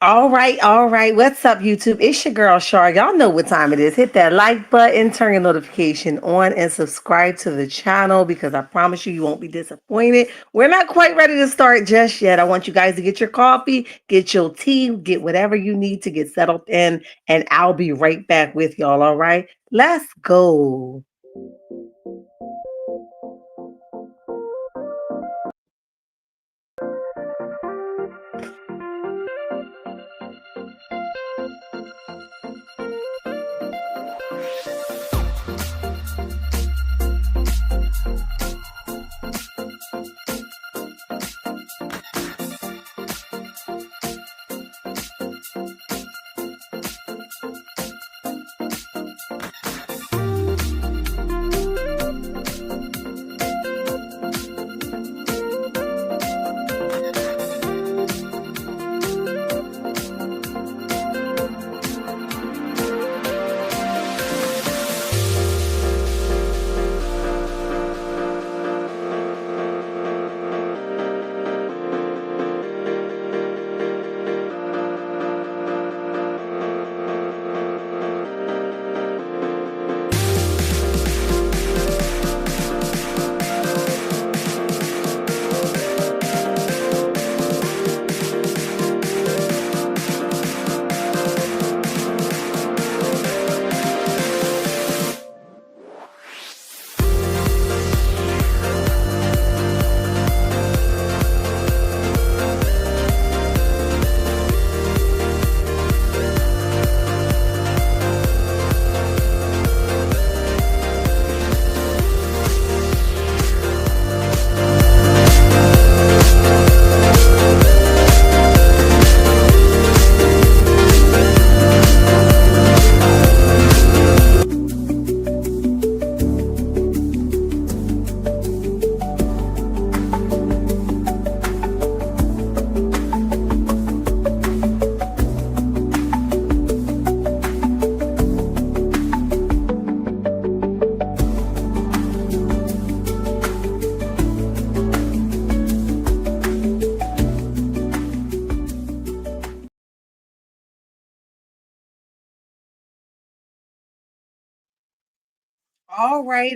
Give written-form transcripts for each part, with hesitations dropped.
All right. What's up, YouTube? It's your girl Shar. Y'all know what time it is. Hit that like button, turn your notification on, and subscribe to the channel because I promise you, you won't be disappointed. We're not quite ready to start just yet. I want you guys to get your coffee, get your tea, get whatever you need to get settled in, and I'll be right back with y'all. All right. Let's go.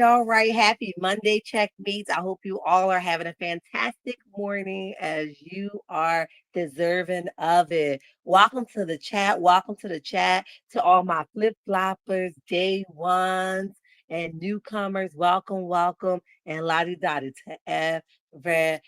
All right. Happy Monday, check meets. I hope you all are having a fantastic morning as you are deserving of it. Welcome to the chat. Welcome to the chat to all my flip floppers, day ones, and newcomers. Welcome, welcome, and lottie dottie to everybody.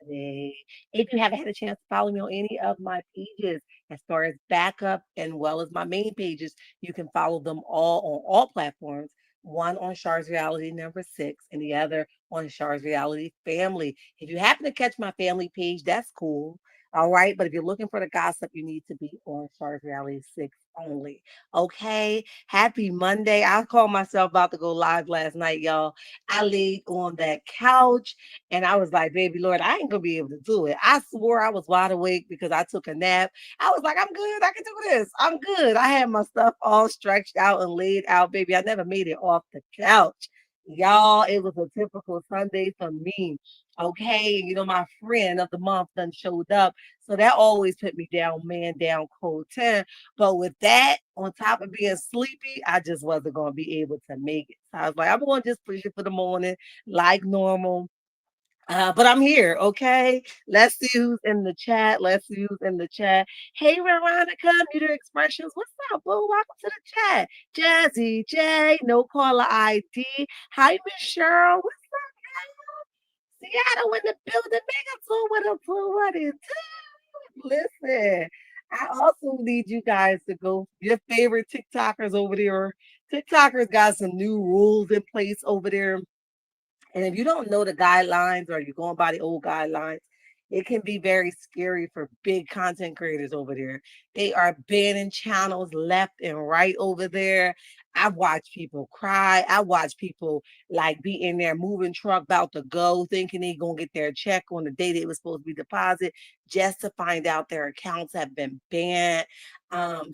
If you haven't had a chance to follow me on any of my pages, as far as backup and well as my main pages, you can follow them all on all platforms. One on Shar's Reality number 6, and the other on Shar's Reality Family. If you happen to catch my family page, that's cool. All right. But if you're looking for the gossip, you need to be on Shar's Reality 6 only. Okay. Happy Monday. I called myself about to go live last night, y'all. I laid on that couch and I was like, baby Lord, I ain't gonna be able to do it. I swore I was wide awake because I took a nap. I was like, I'm good. I can do this. I'm good. I had my stuff all stretched out and laid out, baby. I never made it off the couch. Y'all, it was a typical Sunday for me. Okay. You know, my friend of the month done showed up. So that always put me down, man, down cold 10. But with that, on top of being sleepy, I just wasn't going to be able to make it. So I was like, I'm going to just push it for the morning like normal. But I'm here, okay? Let's see who's in the chat. Let's see who's in the chat. Hey, Veronica, Muted Expressions. What's up, boo? Welcome to the chat. Jazzy J, no caller ID. Hi, Miss Cheryl. What's up, guys? Seattle in the building. Mega two with a two. What is up? Listen, I also need you guys to go. Your favorite TikTokers over there. TikTokers got some new rules in place over there, and if you don't know the guidelines or you're going by the old guidelines, it can be very scary for big content creators over there. They are banning channels left and right over there. I've watched people cry. I watch people like be in their moving truck about to go, thinking they're gonna get their check on the day they was supposed to be deposited, just to find out their accounts have been banned.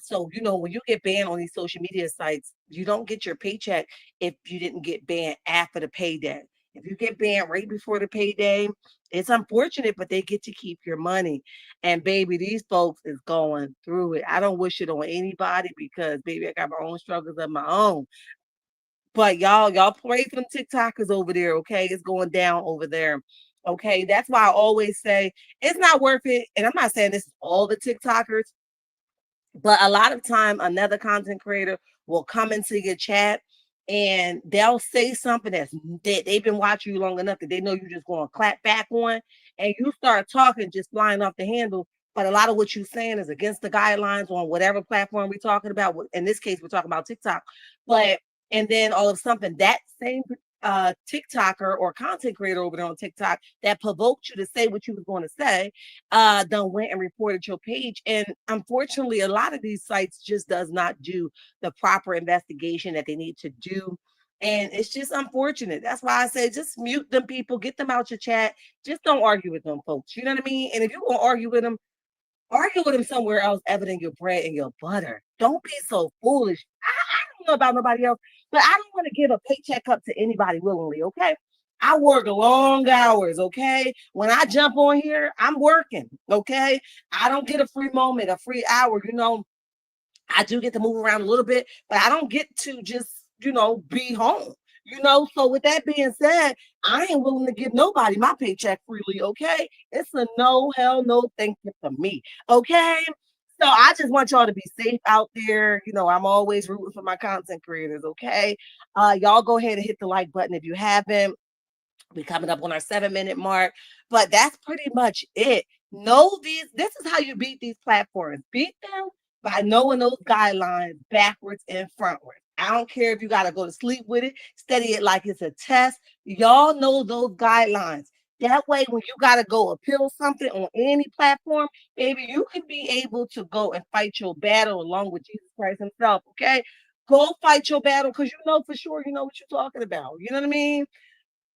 So you know, when you get banned on these social media sites, you don't get your paycheck if you didn't get banned after the payday. If you get banned right before the payday, it's unfortunate, but they get to keep your money. And baby, these folks is going through it. I don't wish it on anybody because baby, I got my own struggles of my own. But y'all pray for them TikTokers over there, okay? It's going down over there. Okay. That's why I always say it's not worth it. And I'm not saying this is all the TikTokers, but a lot of time, another content creator will come into your chat and they'll say something that they've been watching you long enough that they know you're just going to clap back on, and you start talking just flying off the handle. But a lot of what you're saying is against the guidelines on whatever platform we're talking about. In this case, we're talking about TikTok. But and then all of something that same TikToker or content creator over there on TikTok that provoked you to say what you was going to say, done went and reported your page. And unfortunately, a lot of these sites just does not do the proper investigation that they need to do. And it's just unfortunate. That's why I say just mute them people, get them out your chat. Just don't argue with them folks. You know what I mean? And if you're gonna argue with them somewhere else other than your bread and your butter. Don't be so foolish. I don't know about nobody else, but I don't want to give a paycheck up to anybody willingly, okay? I work long hours, okay? When I jump on here, I'm working, okay? I don't get a free moment, a free hour, I do get to move around a little bit, but I don't get to just, be home. So with that being said, I ain't willing to give nobody my paycheck freely, okay? It's a no, hell no, thank you for me, okay? So I just want y'all to be safe out there. I'm always rooting for my content creators, okay? Y'all go ahead and hit the like button if you haven't. We coming up on our 7-minute mark, but that's pretty much it. Know these. This is how you beat these platforms. Beat them by knowing those guidelines backwards and frontwards. I don't care if you got to go to sleep with it, study it like it's a test. Y'all know those guidelines. That way, when you got to go appeal something on any platform, baby, you can be able to go and fight your battle along with Jesus Christ himself, okay? Go fight your battle because you know for sure you know what you're talking about. You know what I mean?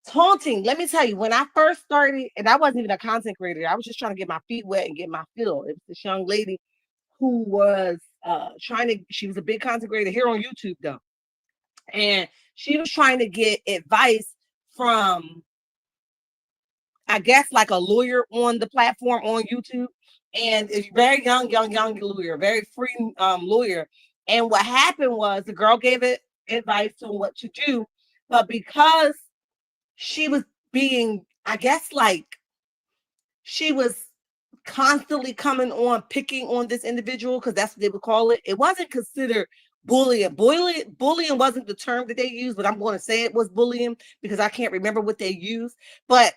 Taunting. Let me tell you, when I first started, and I wasn't even a content creator, I was just trying to get my feet wet and get my feel. It was this young lady who was she was a big content creator here on YouTube though. And she was trying to get advice from, I guess, like a lawyer on the platform on YouTube. And it's very young lawyer, very free lawyer. And what happened was the girl gave it advice on what to do. But because she was being, I guess, like she was constantly coming on, picking on this individual, because that's what they would call it. It wasn't considered bullying. Bullying wasn't the term that they used, but I'm going to say it was bullying because I can't remember what they used. But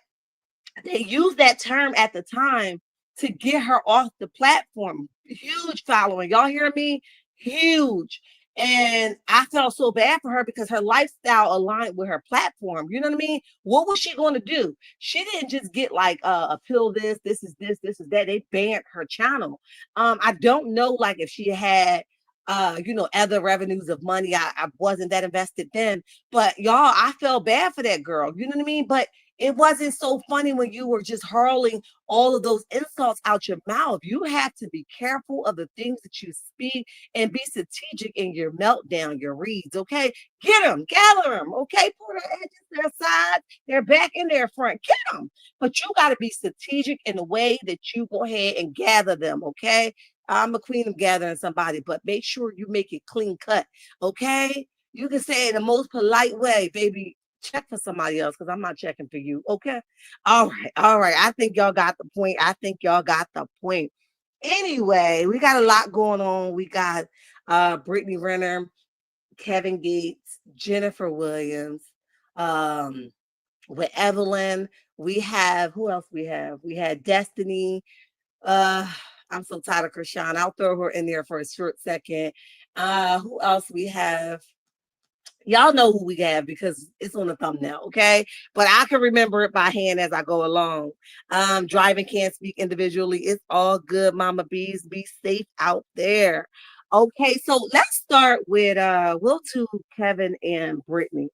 they used that term at the time to get her off the platform. Huge following. Y'all hear me? Huge. And I felt so bad for her because her lifestyle aligned with her platform. You know what I mean? What was she going to do? She didn't just get like a pill this is this is that. They banned her channel. I don't know like if she had other revenues of money. I wasn't that invested then. But y'all, I felt bad for that girl. You know what I mean? But it wasn't so funny when you were just hurling all of those insults out your mouth. You have to be careful of the things that you speak and be strategic in your meltdown, your reads, okay? Get them, gather them, okay? Pull their edges, their sides, their back, and their front. Get them. But you got to be strategic in the way that you go ahead and gather them, okay? I'm a queen of gathering somebody, but make sure you make it clean cut, okay? You can say it in the most polite way, baby. Check for somebody else because I'm not checking for you. Okay. All right. All right. I think y'all got the point. I think y'all got the point. Anyway, we got a lot going on. We got Brittany Renner, Kevin Gates, Jennifer Williams, with Evelyn. We have who else we have? We had Destiny. Uh I'm so tired of Krishan. I'll throw her in there for a short second. Who else we have? Y'all know who we have because it's on the thumbnail, okay? But I can remember it by hand as I go along. Driving can't speak individually. It's all good, Mama Bees. Be safe out there. Okay, so let's start with we'll do Kevin and Brittany.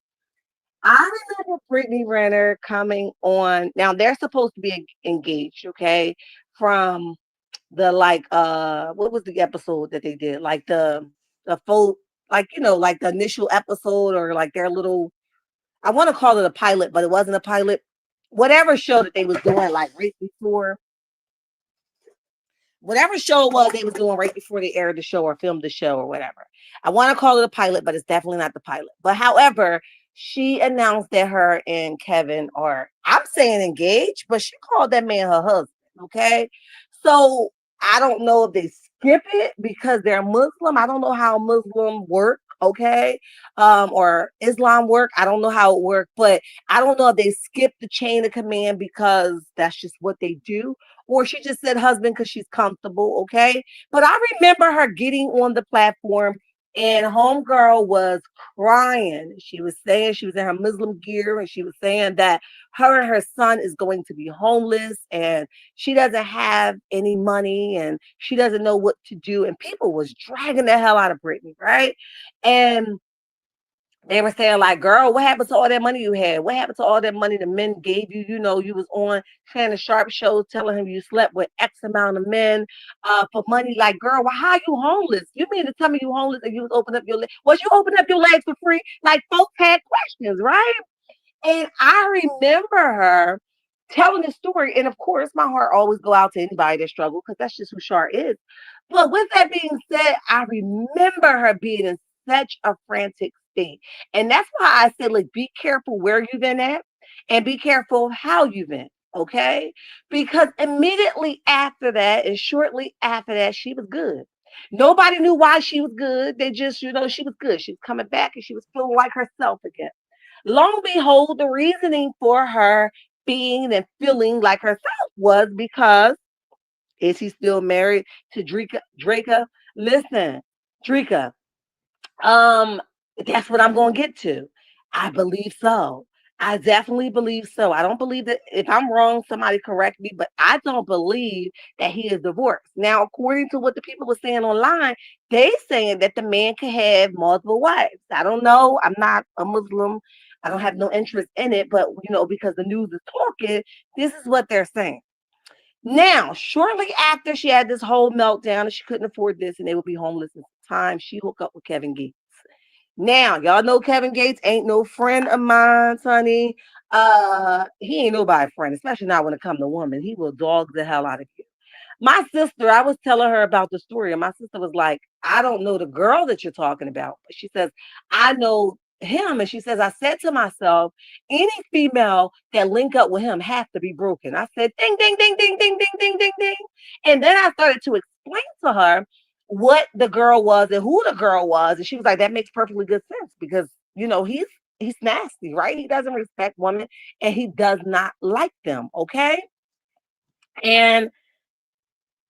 I remember Brittany Renner coming on. Now they're supposed to be engaged, okay? From the what was the episode that they did? Like the full, like like the initial episode or like their little I want to call it a pilot, but it wasn't a pilot. Whatever show that they was doing, like right before, whatever show it was they was doing right before they aired the show or filmed the show or whatever. I want to call it a pilot, but it's definitely not the pilot. But however, she announced that her and Kevin are, I'm saying engaged, but she called that man her husband. Okay. So I don't know if they skip it because they're Muslim. I don't know how Muslim work. Okay. Or Islam work. I don't know how it worked, but I don't know if they skip the chain of command because that's just what they do, or she just said husband because she's comfortable, okay? But I remember her getting on the platform and homegirl was crying. She was saying she was in her Muslim gear and she was saying that her and her son is going to be homeless and she doesn't have any money and she doesn't know what to do. And people was dragging the hell out of Brittany, right? And they were saying, like, girl, what happened to all that money you had? What happened to all that money the men gave you? You know, you was on Shannon Sharp shows telling him you slept with X amount of men for money. Like, girl, well, how you homeless? You mean to tell me you homeless and you was opening up your legs? Was you opening up your legs for free? Like, folks had questions, right? And I remember her telling the story. And of course, my heart always go out to anybody that struggle because that's just who Shar is. But with that being said, I remember her being in such a frantic state. And that's why I said, like, be careful where you've been at and be careful how you've been. Okay. Because immediately after that, and shortly after that, she was good. Nobody knew why she was good. They just, she was good. She was coming back and she was feeling like herself again. Long and behold, the reasoning for her being and feeling like herself was because is he still married to Drika? Draka? Listen, Drika, um, that's what I'm going to get to. I believe so. I definitely believe so. I don't believe that if I'm wrong, somebody correct me, but I don't believe that he is divorced. Now, according to what the people were saying online, they saying that the man can have multiple wives. I don't know. I'm not a Muslim. I don't have no interest in it, but because the news is talking, this is what they're saying. Now, shortly after she had this whole meltdown and she couldn't afford this and they would be homeless at the time, she hooked up with Kevin Gates. Now, y'all know Kevin Gates ain't no friend of mine, honey. He ain't nobody friend, especially not when it comes to women. He will dog the hell out of you. My sister, I was telling her about the story, and my sister was like, I don't know the girl that you're talking about. But she says, I know him. And she says, I said to myself, any female that link up with him have to be broken. I said, ding, ding, ding, ding, ding, ding, ding, ding, ding. And then I started to explain to her what the girl was and who the girl was. And she was like, that makes perfectly good sense because, he's nasty, right? He doesn't respect women and he does not like them. Okay. And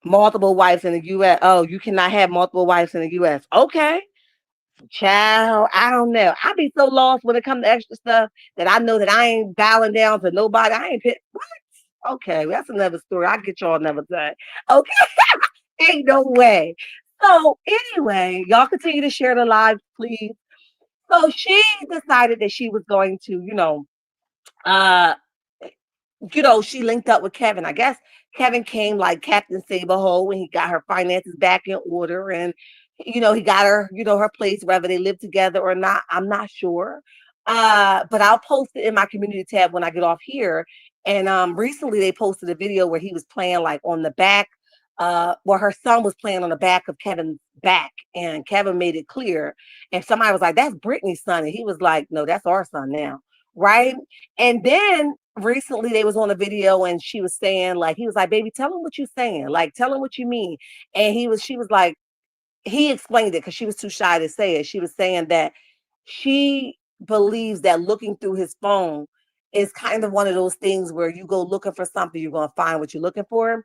multiple wives in the US. Oh, you cannot have multiple wives in the US. Okay. Child, I don't know. I be so lost when it comes to extra stuff that I know that I ain't bowing down to nobody. I ain't what? Okay, that's another story. I'll get y'all another time. Okay. Ain't no way. So anyway, y'all continue to share the live, please. So she decided that she was going to, uh she linked up with Kevin. I guess Kevin came like Captain Saberho when he got her finances back in order and he got her, her place, whether they live together or not. I'm not sure. But I'll post it in my community tab when I get off here. And recently they posted a video where he was playing like on the back, where her son was playing on the back of Kevin's back, and Kevin made it clear. And somebody was like, that's Brittany's son. And he was like, no, that's our son now. Right. And then recently they was on a video and she was saying, like, he was like, baby, tell him what you're saying. Like, tell him what you mean. And she was like, he explained it because she was too shy to say it. She was saying that she believes that looking through his phone is kind of one of those things where you go looking for something, you're going to find what you're looking for.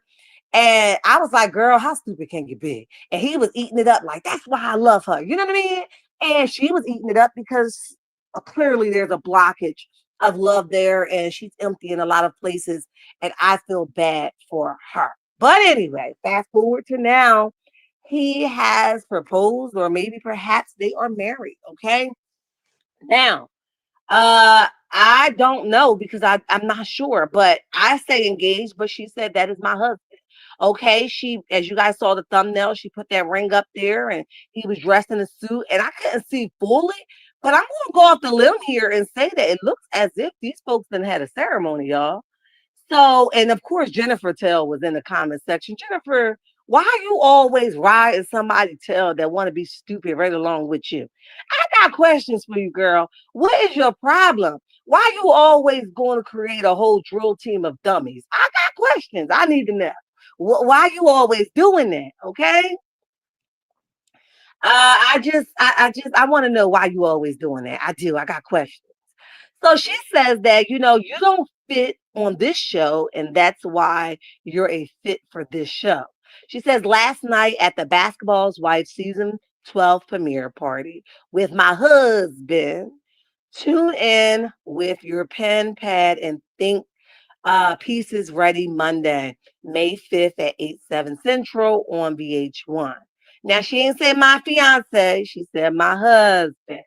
And I was like, girl, how stupid can you be? And he was eating it up like, that's why I love her. You know what I mean? And she was eating it up because clearly there's a blockage of love there and she's empty in a lot of places. And I feel bad for her. But anyway, fast forward to now, he has proposed, or maybe perhaps they are married. Okay. Now, I don't know because I'm not sure, but I say engaged, but she said that is my husband. Okay, as you guys saw the thumbnail, she put that ring up there and he was dressed in a suit and I couldn't see fully, But I'm gonna go off the limb here and say that it looks as if these folks done had a ceremony, y'all. So, and of course, Jennifer Tell was in the comment section. Jennifer, why you always riding somebody tail that want to be stupid right along with you? I got questions for you, girl. What is your problem? Why you always going to create a whole drill team of dummies? I got questions. I need to know. Why you always doing that? Okay. I want to know why you always doing that. I do. I got questions. So she says that, you don't fit on this show, and that's why you're a fit for this show. She says, last night at the Basketball's Wife season 12 premiere party with my husband, tune in with your pen, pad, and think pieces ready Monday, May 5th at 8/7 Central on VH1. Now she ain't said my fiance, she said my husband.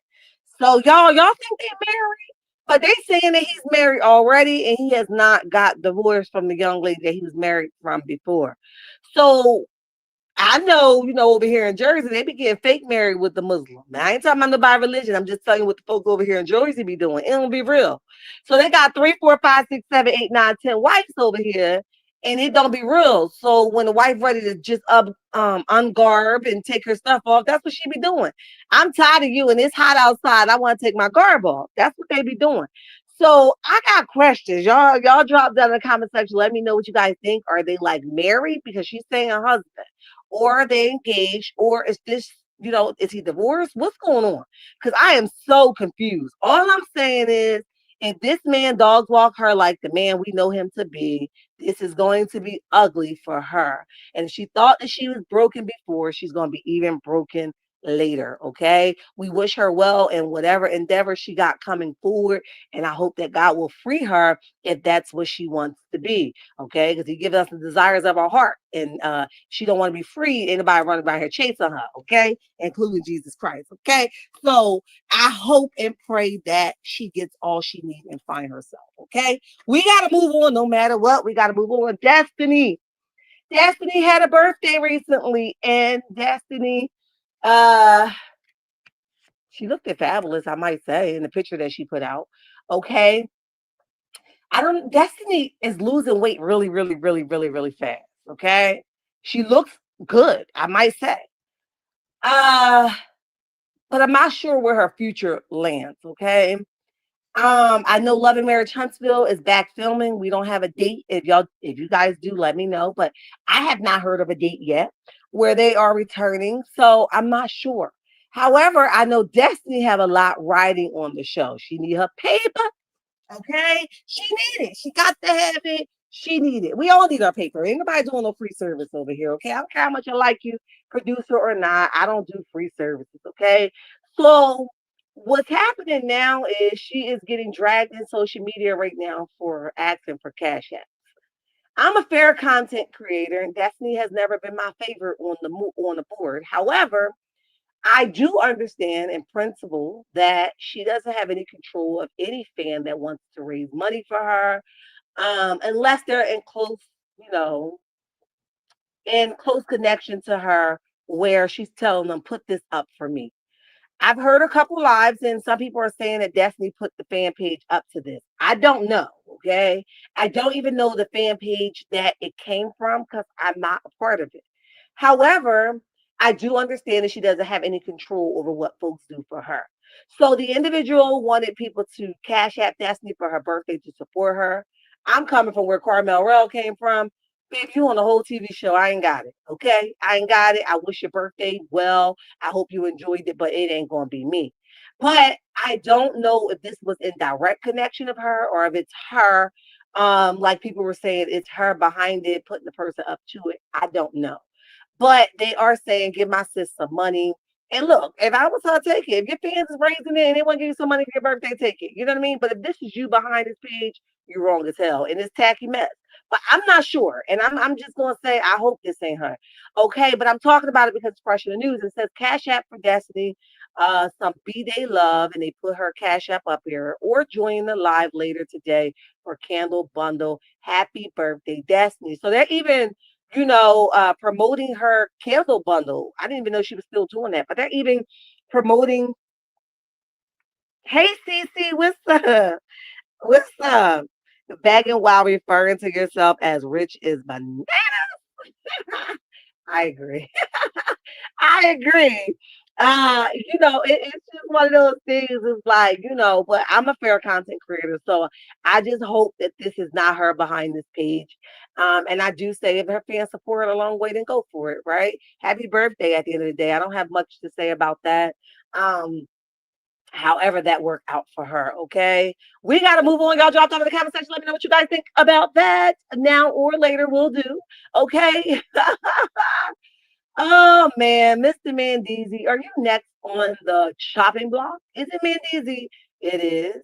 So y'all think they married? But they saying that he's married already and he has not got divorced from the young lady that he was married from before. So I know, over here in Jersey, they be getting fake married with the Muslim. Now, I ain't talking about nobody religion. I'm just telling you what the folks over here in Jersey be doing. It don't be real. So they got 3, 4, 5, 6, 7, 8, 9, 10 wives over here, and it don't be real. So when the wife ready to just ungarb and take her stuff off, that's what she be doing. I'm tired of you, and it's hot outside. I want to take my garb off. That's what they be doing. So I got questions. Y'all drop down in the comment section. Let me know what you guys think. Are they like married? Because she's saying a husband, or are they engaged, or is this, is he divorced? What's going on? Because I am so confused. All I'm saying is, if this man dogs walk her like the man we know him to be, this is going to be ugly for her. And if she thought that she was broken before, she's going to be even broken later. Okay. We wish her well in whatever endeavor she got coming forward. And I hope that God will free her if that's what she wants to be. Okay. Because he gives us the desires of our heart. And she don't want to be free. Anybody running around here chasing her. Okay. Including Jesus Christ. Okay. So I hope and pray that she gets all she needs and find herself. Okay. We got to move on no matter what. We got to move on. Destiny. Destiny had a birthday recently. And Destiny, uh, she looked fabulous, I might say, in the picture that she put out. Okay. Destiny is losing weight really, really, really, really, really fast. Okay. She looks good, I might say. Uh, but I'm not sure where her future lands. Okay. I know Love and Marriage Huntsville is back filming. We don't have a date. If you guys do, let me know. But I have not heard of a date yet where they are returning. So I'm not sure. However, I know Destiny have a lot riding on the show. She need her paper. Okay, she need it. She got to have it. She need it. We all need our paper. Ain't nobody doing no free service over here. Okay, I don't care how much I like you, producer or not. I don't do free services. Okay, so what's happening now is she is getting dragged in social media right now for asking for cash app. I'm a fair content creator, and Destiny has never been my favorite on the board. However, I do understand in principle that she doesn't have any control of any fan that wants to raise money for her, unless they're you know, in close connection to her, where she's telling them, "Put this up for me." I've heard a couple lives, and some people are saying that Destiny put the fan page up to this. I don't know. Okay, I don't even know the fan page that it came from because I'm not a part of it. However, I do understand that she doesn't have any control over what folks do for her. So the individual wanted people to cash app Destiny for her birthday to support her. I'm coming from where Carmel Rell came from. Baby, you on the whole TV show. I ain't got it. Okay. I ain't got it. I wish your birthday well. I hope you enjoyed it, but it ain't gonna be me. But I don't know if this was in direct connection of her or if it's her. Like people were saying, it's her behind it, putting the person up to it. I don't know. But they are saying, give my sis some money. And look, if I was her, take it. If your fans is raising it and they want to give you some money for your birthday, take it. You know what I mean? But if this is you behind this page, you're wrong as hell. And it's tacky mess. But I'm not sure. And I'm just gonna say I hope this ain't her. Okay, but I'm talking about it because it's fresh in the news. It says Cash App for Destiny, some B-Day love, and they put her Cash App up here, or join the live later today for candle bundle. Happy birthday, Destiny. So they're even promoting her candle bundle. I didn't even know she was still doing that, but they're even promoting Hey, Cece, what's up? What's up? Begging while referring to yourself as rich is banana. I agree. I agree. It's just one of those things. It's like, but I'm a fair content creator, so I just hope that this is not her behind this page. And I do say if her fans support her a long way, then go for it, right? Happy birthday at the end of the day. I don't have much to say about that. Um, However that worked out for her. Okay. We got to move on. Y'all drop down in the comment section. Let me know what you guys think about that now or later. We'll do. Okay. Oh man, Mr. Mendeecees, are you next on the chopping block? Is it Mendeecees? It is.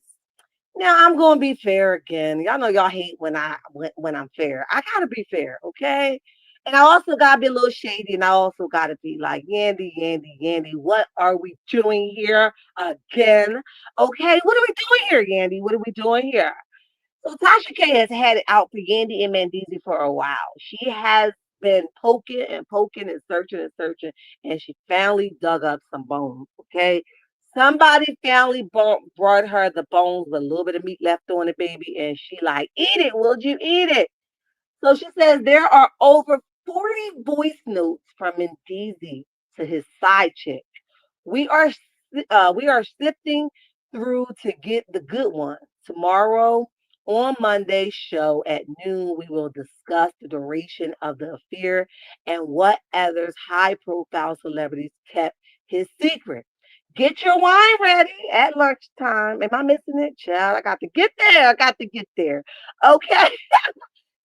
Now I'm gonna be fair again. Y'all know y'all hate when I'm fair. I gotta be fair, okay? And I also gotta be a little shady, and I also gotta be like, Yandy, Yandy, Yandy, what are we doing here again? Okay, what are we doing here, Yandy? What are we doing here? So Tasha K has had it out for Yandy and Mendeecees for a while. She has been poking and poking and searching, and she finally dug up some bones. Okay, somebody finally brought her the bones with a little bit of meat left on it, baby, and she like, eat it. Would you eat it? So she says there are over 40 voice notes from Mendeecees to his side chick. We are sifting through to get the good one. Tomorrow on Monday's show at noon, we will discuss the duration of the affair and what others high profile celebrities kept his secret. Get your wine ready at lunchtime. Am I missing it, child? I got to get there. I got to get there. Okay.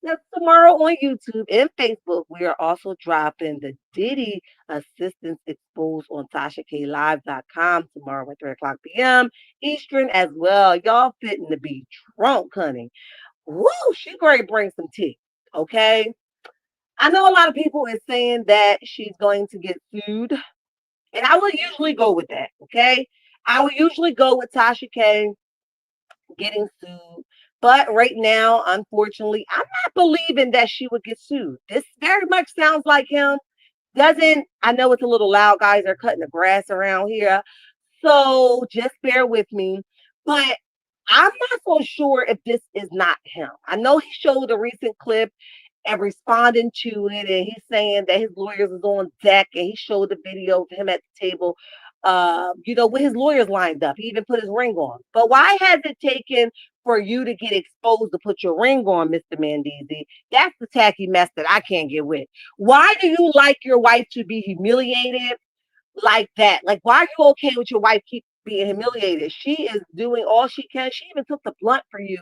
Now, tomorrow on YouTube and Facebook, we are also dropping the Diddy Assistance Exposed on TashaKLive.com tomorrow at 3 o'clock p.m. Eastern as well. Y'all fitting to be drunk, honey. Woo, she great bring some tea. Okay. I know a lot of people is saying that she's going to get sued, and I would usually go with that. Okay. I would usually go with Tasha K getting sued. But right now, unfortunately, I'm not believing that she would get sued. This very much sounds like him. Doesn't, I know it's a little loud, guys. They're cutting the grass around here. So just bear with me. But I'm not so sure if this is not him. I know he showed a recent clip and responding to it, and he's saying that his lawyers is on deck, and he showed the video of him at the table, with his lawyers lined up. He even put his ring on. But why has it taken for you to get exposed to put your ring on, Mr. Mendeecees? That's the tacky mess that I can't get with. Why do you like your wife to be humiliated like that? Like, why are you okay with your wife keep being humiliated? She is doing all she can. She even took the blunt for you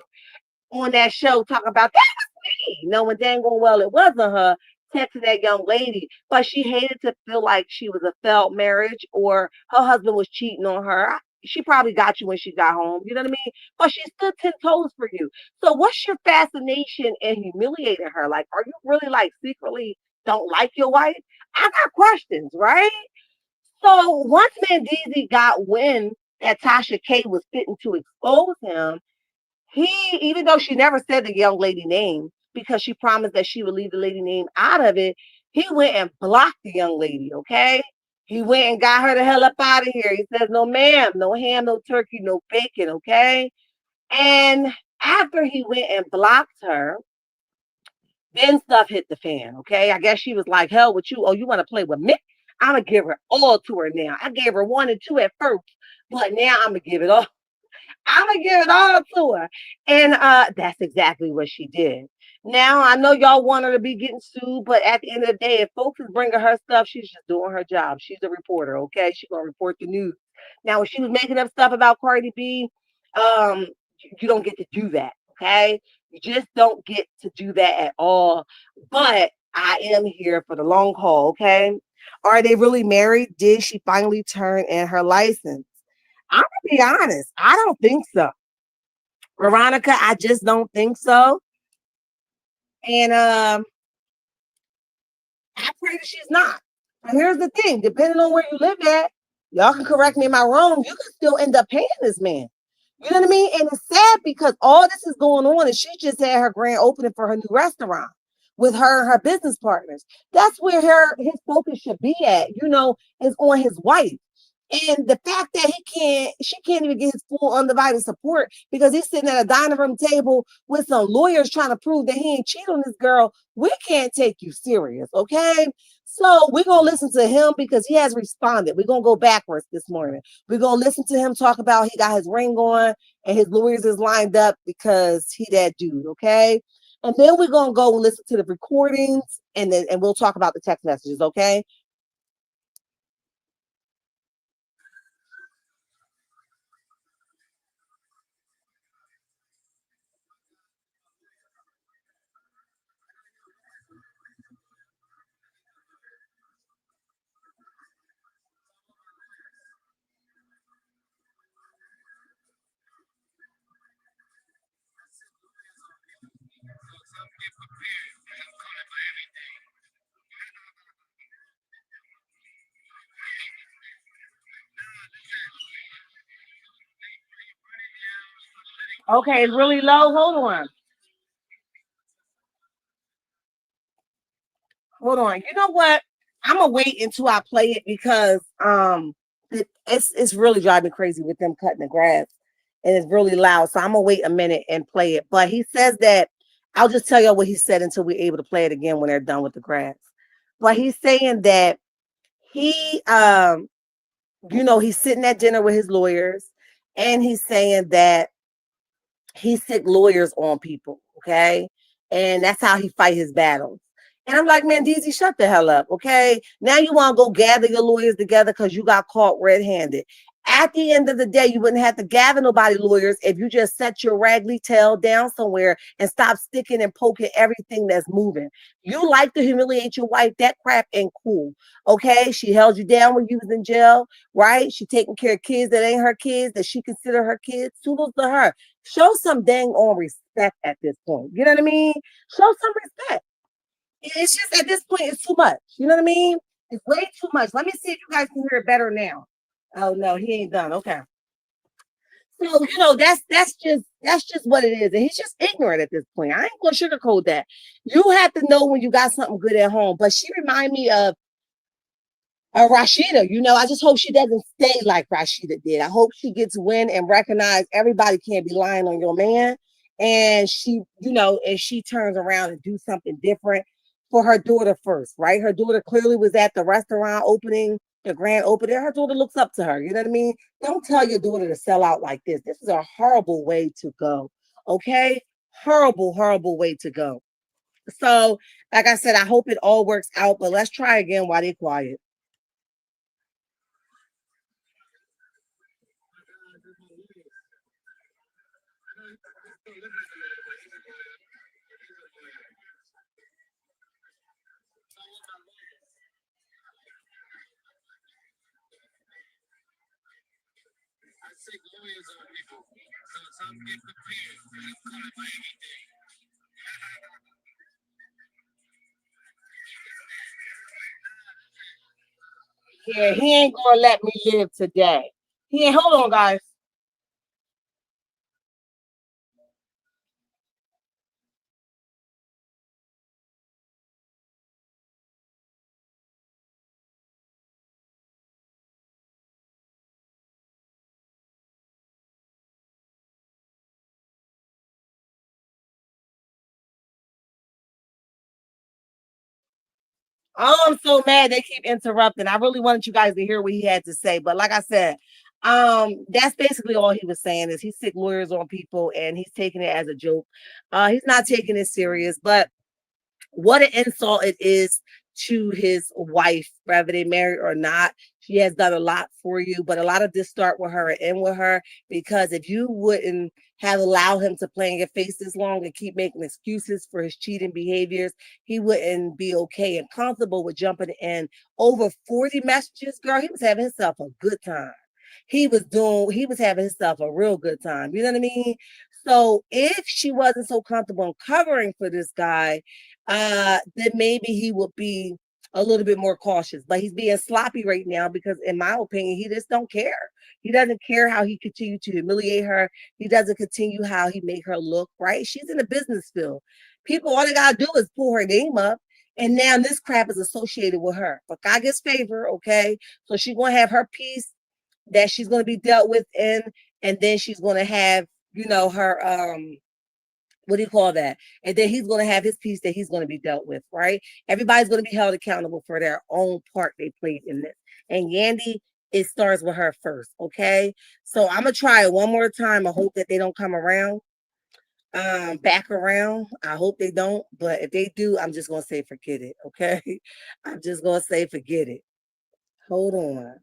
on that show, talking about that was me, knowing dang well it wasn't her texting that young lady, but she hated to feel like she was a failed marriage or her husband was cheating on her. She probably got you when she got home, you know what I mean? But she stood 10 toes for you. So what's your fascination in humiliating her? Like, are you really like secretly don't like your wife? I got questions, right? So once Mendeecees got wind that Tasha K was fitting to expose him, he, even though she never said the young lady name because she promised that she would leave the lady name out of it, he went and blocked the young lady, okay? He went and got her the hell up out of here. He says, no, ma'am, no ham, no turkey, no bacon, okay? And after he went and blocked her, then stuff hit the fan, okay? I guess she was like, hell with you. Oh, you want to play with me? I'm going to give her all to her now. I gave her one and two at first, but now I'm going to give it all. I'm gonna give it all to her. And that's exactly what she did. Now I know y'all want her to be getting sued, but at the end of the day, if folks is bringing her stuff, she's just doing her job. She's a reporter, okay? She's gonna report the news. Now, when she was making up stuff about Cardi B, um, you don't get to do that, okay? You just don't get to do that at all. But I am here for the long haul, okay? Are they really married? Did she finally turn in her license? I'm gonna be honest. I don't think so. Veronica, I just don't think so. And I pray that she's not. But here's the thing: depending on where you live at, y'all can correct me if I'm wrong. You can still end up paying this man. You know what I mean? And it's sad because all this is going on, and she just had her grand opening for her new restaurant with her and her business partners. That's where his focus should be at. Is on his wife. And the fact that she can't even get his full undivided support because he's sitting at a dining room table with some lawyers trying to prove that he ain't cheated on this girl. We can't take you serious, okay? So we're gonna listen to him because he has responded. We're gonna go backwards this morning. We're gonna listen to him talk about he got his ring on and his lawyers is lined up because he that dude, okay? And then we're gonna go and listen to the recordings and we'll talk about the text messages, okay? Okay, it's really low. Hold on. Hold on. You know what? I'm gonna wait until I play it because it's really driving me crazy with them cutting the grass and it's really loud. So I'm gonna wait a minute and play it. But he says that I'll just tell you what he said until we're able to play it again when they're done with the grass. But he's saying that he he's sitting at dinner with his lawyers and he's saying that he sick lawyers on people, okay? And that's how he fight his battles. And I'm like, man, DZ, shut the hell up, okay? Now you want to go gather your lawyers together because you got caught red-handed. At the end of the day, you wouldn't have to gather nobody lawyers if you just set your raggedy tail down somewhere and stop sticking and poking everything that's moving. You like to humiliate your wife. That crap ain't cool. Okay. She held you down when you was in jail, right? She taking care of kids that ain't her kids, that she consider her kids. Toodles to her. Show some dang on respect at this point. You know what I mean? Show some respect. It's just at this point, it's too much. You know what I mean? It's way too much. Let me see if you guys can hear it better now. Oh no, he ain't done. Okay. So that's just what it is. And he's just ignorant at this point. I ain't gonna sugarcoat that. You have to know when you got something good at home. But she remind me of Rashida. I just hope she doesn't stay like Rashida did. I hope she gets win and recognize everybody can't be lying on your man. And she turns around and do something different for her daughter first, right? Her daughter clearly was at the restaurant opening, the grand opening. Her daughter looks up to her. You know what I mean? Don't tell your daughter to sell out like this. This is a horrible way to go. Okay? Horrible, horrible way to go. So, like I said, I hope it all works out, but let's try again while they're quiet. Yeah, he ain't gonna let me live today. He ain't. Hold on, guys. Oh, I'm so mad they keep interrupting. I really wanted you guys to hear what he had to say, but like I said, that's basically all he was saying is he's sick lawyers on people and he's taking it as a joke. He's not taking it serious, but what an insult it is to his wife, whether they married or not. She has done a lot for you, but a lot of this start with her and end with her because if you wouldn't have allowed him to play in your face this long and keep making excuses for his cheating behaviors, he wouldn't be okay and comfortable with jumping in over 40 messages. Girl, he was having himself a good time. He was having himself a real good time. You know what I mean? So if she wasn't so comfortable in covering for this guy, then maybe he would be a little bit more cautious. But he's being sloppy right now because, in my opinion, he just don't care. He doesn't care how he continued to humiliate her. He doesn't continue how he made her look. Right? She's in the business field. People, all they gotta do is pull her name up. And now this crap is associated with her. But God gets favor, okay? So she's gonna have her piece that she's going to be dealt with in, and then she's going to have, her what do you call that? And then he's going to have his piece that he's going to be dealt with, right? Everybody's going to be held accountable for their own part they played in this. And Yandy, it starts with her first, okay? So I'm gonna try it one more time. I hope that they don't come around, back around. I hope they don't, but if they do, I'm just gonna say forget it, okay? I'm just gonna say forget it. Hold on.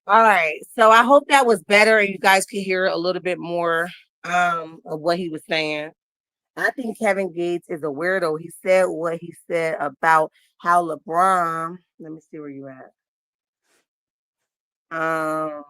All right. So I hope that was better and you guys can hear a little bit more of what he was saying. I think Kevin Gates is a weirdo. He said what he said about how LeBron, let me see where you at. Um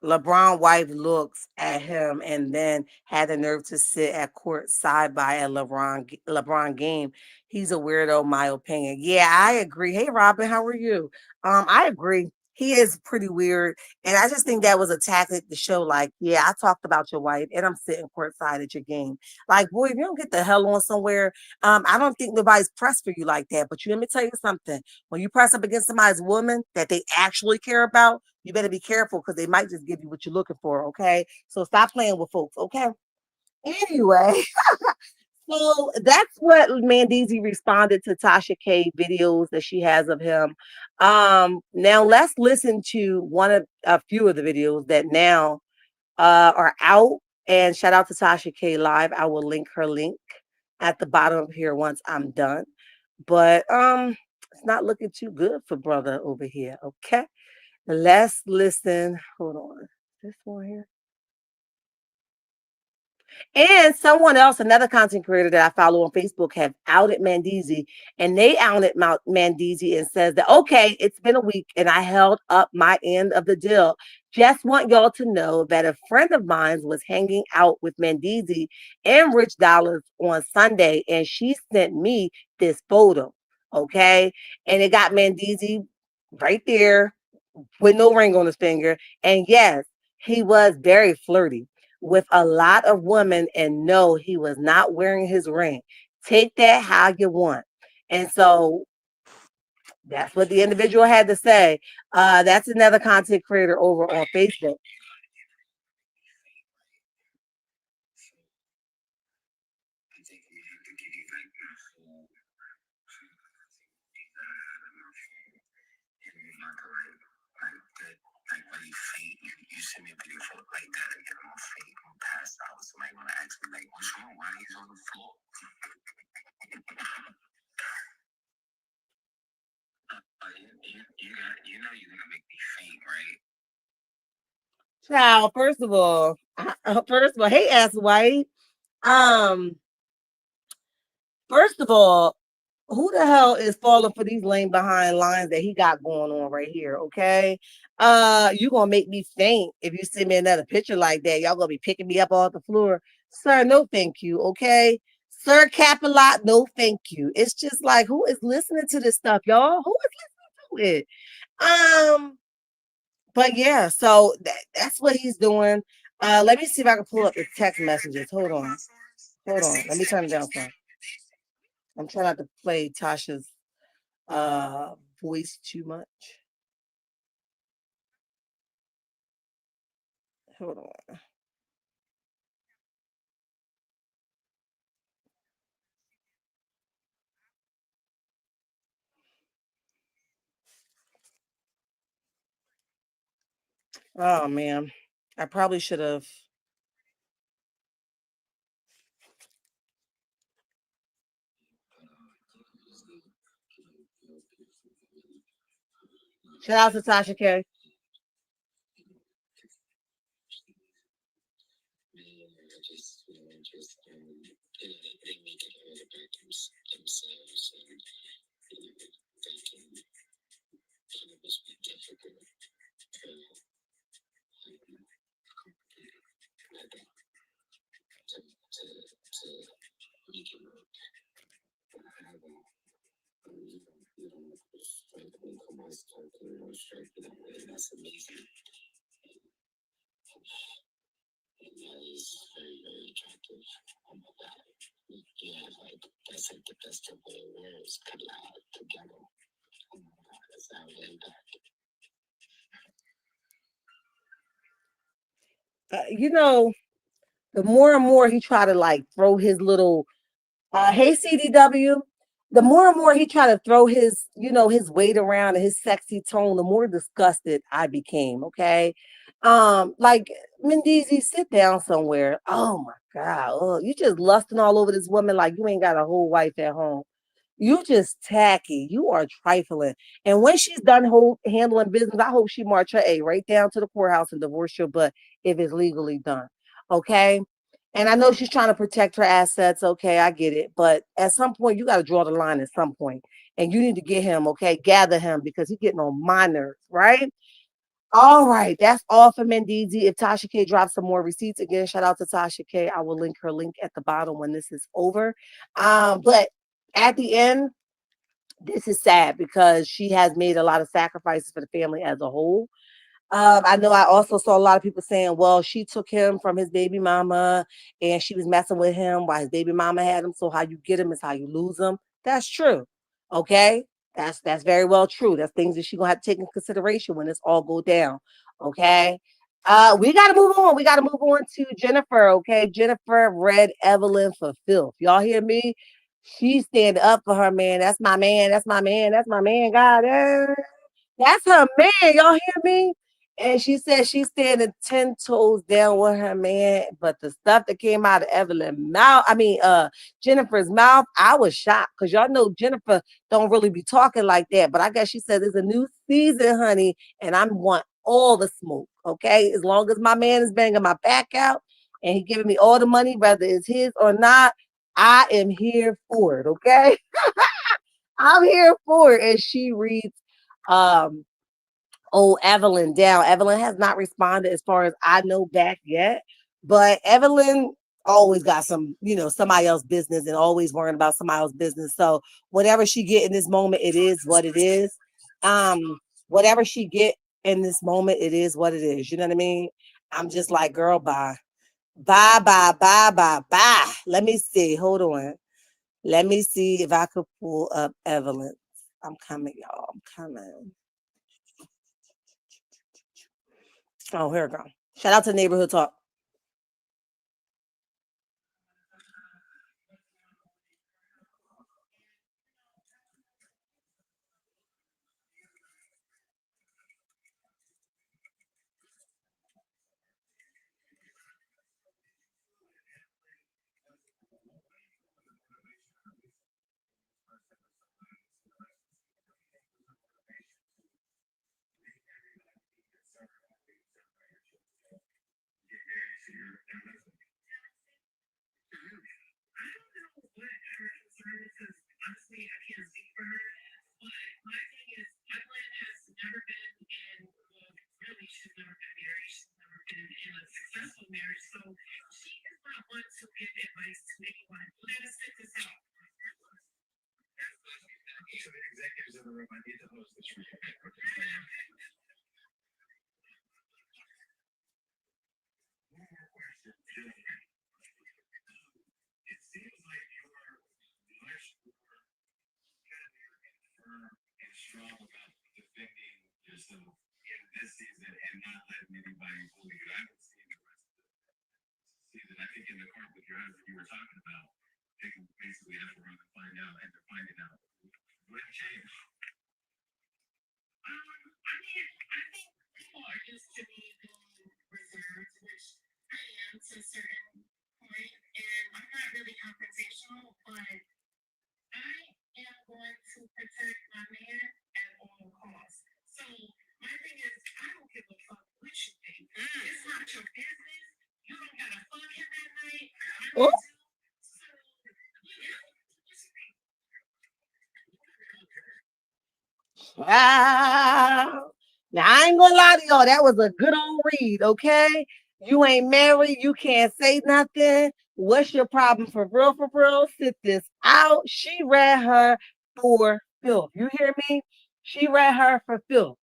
LeBron wife looks at him and then had the nerve to sit at court side by a LeBron game. He's a weirdo, my opinion. Yeah, I agree. Hey Robin, how are you? I agree. He is pretty weird. And I just think that was a tactic to show, like, yeah, I talked about your wife and I'm sitting courtside at your game. Like, boy, if you don't get the hell on somewhere, I don't think nobody's pressed for you like that. But you let me tell you something. When you press up against somebody's woman that they actually care about, you better be careful because they might just give you what you're looking for, okay? So stop playing with folks, okay? Anyway, so that's what Mendeecees responded to Tasha K videos that she has of him. Now let's listen to a few of the videos that now are out. And shout out to Tasha K Live. I will link her link at the bottom of here once I'm done. But it's not looking too good for brother over here, okay? Let's listen. Hold on. This one here. And someone else, another content creator that I follow on Facebook, have outed Mendeecees, and they outed Mendeecees and says that okay, it's been a week and I held up my end of the deal. Just want y'all to know that a friend of mine was hanging out with Mendeecees and Rich Dollars on Sunday, and she sent me this photo. Okay, and it got Mendeecees right there with no ring on his finger. And yes, he was very flirty with a lot of women, and no, he was not wearing his ring. Take that how you want. And so that's what the individual had to say. That's another content creator over on Facebook. Child, first of all, hey, ass white. Um, First of all, who the hell is falling for these lame behind lines that he got going on right here? Okay. You gonna make me faint if you send me another picture like that. Y'all gonna be picking me up off the floor. Sir, no thank you. Okay. Sir Capilot, no thank you. It's just like who is listening to this stuff, y'all? Who is listening to it? But yeah, so that's what he's doing. Let me see if I can pull up the text messages. Hold on. Hold on. Let me turn it down some. I'm trying not to play Tasha's voice too much. Hold on. Oh man, I probably should have. Shout out to Tasha K. You know, the more and more he try to like throw his little hey CDW, the more and more he tried to throw his, his weight around and his sexy tone, the more disgusted I became. Okay. Like Mendeecees, sit down somewhere. Oh my God. Oh, you just lusting all over this woman like you ain't got a whole wife at home. You just tacky. You are trifling. And when she's done handling business, I hope she march her A right down to the courthouse and divorce your butt if it's legally done. Okay. And I know she's trying to protect her assets. Okay, I get it. But at some point, you got to draw the line at some point. And you need to get him, okay, gather him because he's getting on my nerves, right? All right, that's all for Mendeecees. If Tasha K drops some more receipts again, shout out to Tasha K. I will link her link at the bottom when this is over. But at the end, this is sad because she has made a lot of sacrifices for the family as a whole. I know I also saw a lot of people saying, well, she took him from his baby mama and she was messing with him while his baby mama had him. So how you get him is how you lose him. That's true. Okay. That's very well true. That's things that she gonna have to take into consideration when this all go down. Okay. We gotta move on. We gotta move on to Jennifer. Okay. Jennifer read Evelyn for filth. Y'all hear me? She stand up for her man. That's my man. That's my man. That's my man. God. That's her man. Y'all hear me? And she said she's standing 10 toes down with her man. But the stuff that came out of Evelyn's mouth, Jennifer's mouth, I was shocked because y'all know Jennifer don't really be talking like that. But I guess she said it's a new season, honey, and I want all the smoke. Okay. As long as my man is banging my back out and he giving me all the money, whether it's his or not, I am here for it. Okay. I'm here for it. And she reads um Evelyn down. Evelyn has not responded as far as I know back yet, but Evelyn always got some, somebody else's business and always worrying about somebody else's business. So whatever she get in this moment, it is what it is. Whatever she get in this moment, it is what it is. You know what I mean? I'm just like, girl, bye. Bye, bye, bye, bye, bye. Let me see. Hold on. Let me see if I could pull up Evelyn. I'm coming, y'all. I'm coming. Oh, here we go. Shout out to Neighborhood Talk. Oh, wow. Now I ain't gonna lie to y'all, that was a good old read, okay? You ain't married, you can't say nothing. What's your problem for real? For real? Sit this out. She read her for filth. You hear me? She read her for filth.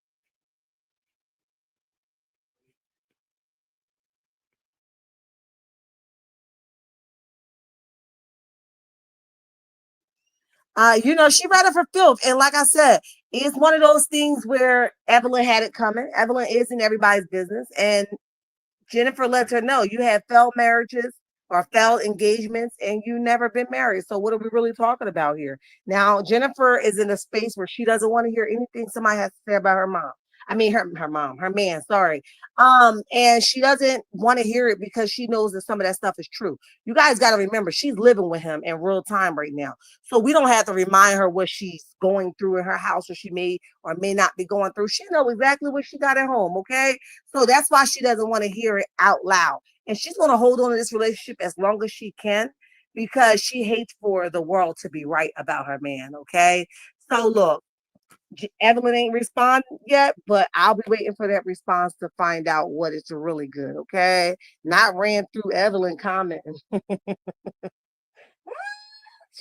She read it for filth. And like I said, it's one of those things where Evelyn had it coming. Evelyn is in everybody's business. And Jennifer lets her know you had failed marriages or failed engagements and you never been married. So what are we really talking about here? Now, Jennifer is in a space where she doesn't want to hear anything somebody has to say about her mom. I mean her mom, her man, sorry. And she doesn't want to hear it because she knows that some of that stuff is true. You guys got to remember she's living with him in real time right now. So we don't have to remind her what she's going through in her house or she may or may not be going through. She knows exactly what she got at home, okay? So that's why she doesn't want to hear it out loud. And she's going to hold on to this relationship as long as she can because she hates for the world to be right about her man. Okay. So look, Evelyn ain't responded yet, but I'll be waiting for that response to find out what is really good. Okay. Not ran through Evelyn commenting.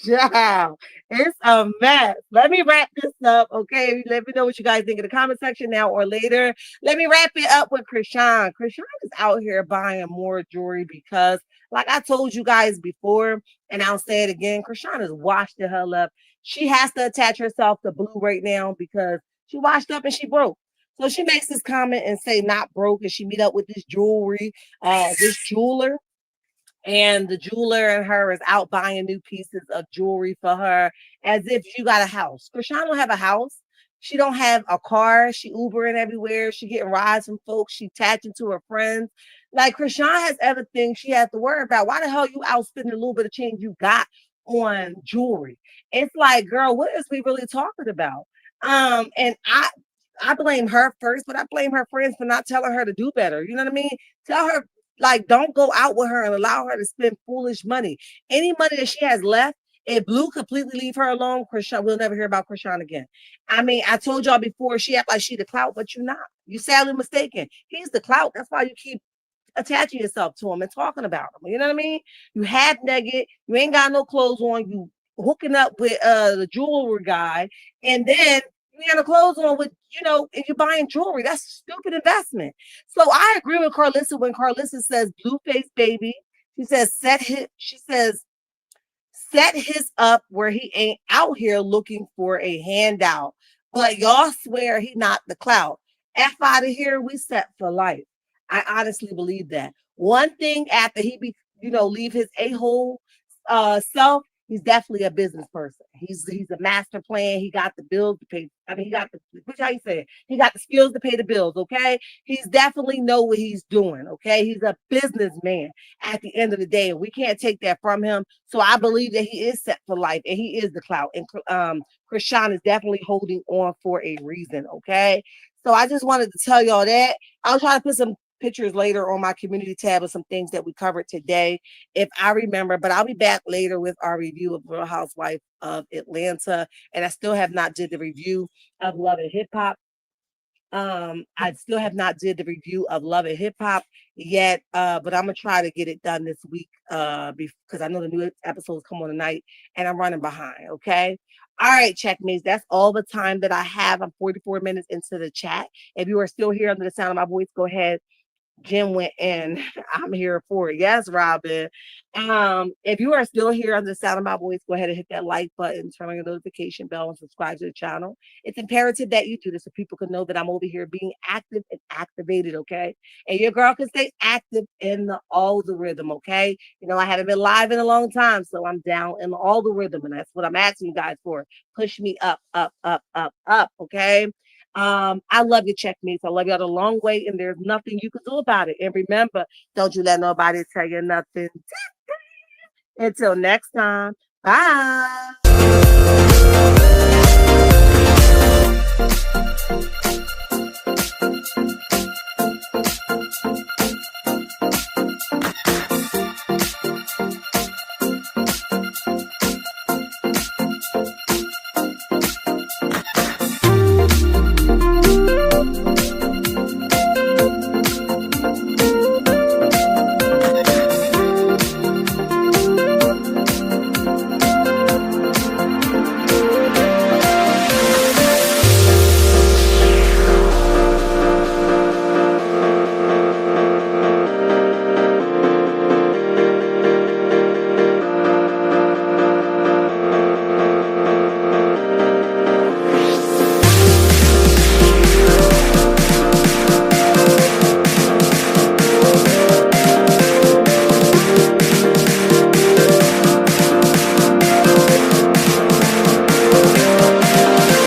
Child, it's a mess. Let me wrap this up, okay? Let me know what you guys think in the comment section now or later. Let me wrap it up with Krishan. Krishan is out here buying more jewelry because, like I told you guys before, and I'll say it again, Krishan is washed the hell up. She has to attach herself to blue right now because she washed up and she broke. So she makes this comment and say not broke, and she meet up with this jewelry, this jeweler, and the jeweler and her is out buying new pieces of jewelry for her as if you got a house. Krishan don't have a house. She don't have a car. She Ubering everywhere. She getting rides from folks. She attaching to her friends. Like Krishan has everything she has to worry about. Why the hell you out spending a little bit of change you got on jewelry? It's like, girl, what is we really talking about? And I blame her first, but I blame her friends for not telling her to do better. You know what I mean? Tell her like, don't go out with her and allow her to spend foolish money. Any money that she has left, if Blue completely leave her alone, Krishan, we'll never hear about Krishan again. I mean, I told y'all before she act like she the clout, but you're not. You sadly mistaken. He's the clout. That's why you keep attaching yourself to him and talking about him. You know what I mean? You half naked, you ain't got no clothes on, you hooking up with the jewelry guy, and then you got no clothes on with, and you're buying jewelry. That's a stupid investment. So I agree with Carlissa when Carlissa says blue face baby. She says set his up where he ain't out here looking for a handout. But y'all swear he not the clout. F out of here, we set for life. I honestly believe that. One thing after leave his a-hole self, he's definitely a business person. He's a master plan. He got the bills to pay. I mean, he got the which how you say it. He got the skills to pay the bills. Okay, he's definitely know what he's doing. Okay, he's a businessman at the end of the day, and we can't take that from him. So I believe that he is set for life, and he is the clout. And Krishan is definitely holding on for a reason. Okay, so I just wanted to tell y'all that. I'll try to put some pictures later on my community tab of some things that we covered today, if I remember. But I'll be back later with our review of Real Housewife of Atlanta, and I still have not did the review of Love and Hip Hop. I still have not did the review of Love and Hip Hop yet, but I'm gonna try to get it done this week, because I know the new episodes come on tonight, and I'm running behind. Okay. All right, checkmates. That's all the time that I have. I'm 44 minutes into the chat. If you are still here under the sound of my voice, go ahead. Jim went in. I'm here for it. Yes, Robin. If you are still here on the sound of my voice, go ahead and hit that like button, turn on your notification bell, and subscribe to the channel. It's imperative that you do this so people can know that I'm over here being active and activated, okay? And your girl can stay active in the algorithm, okay? I haven't been live in a long time, so I'm down in the algorithm, and that's what I'm asking you guys for. Push me up, up, up, up, up, okay? I love you, checkmates. I love y'all the long way, and there's nothing you can do about it. And remember, don't you let nobody tell you nothing. Until next time, bye.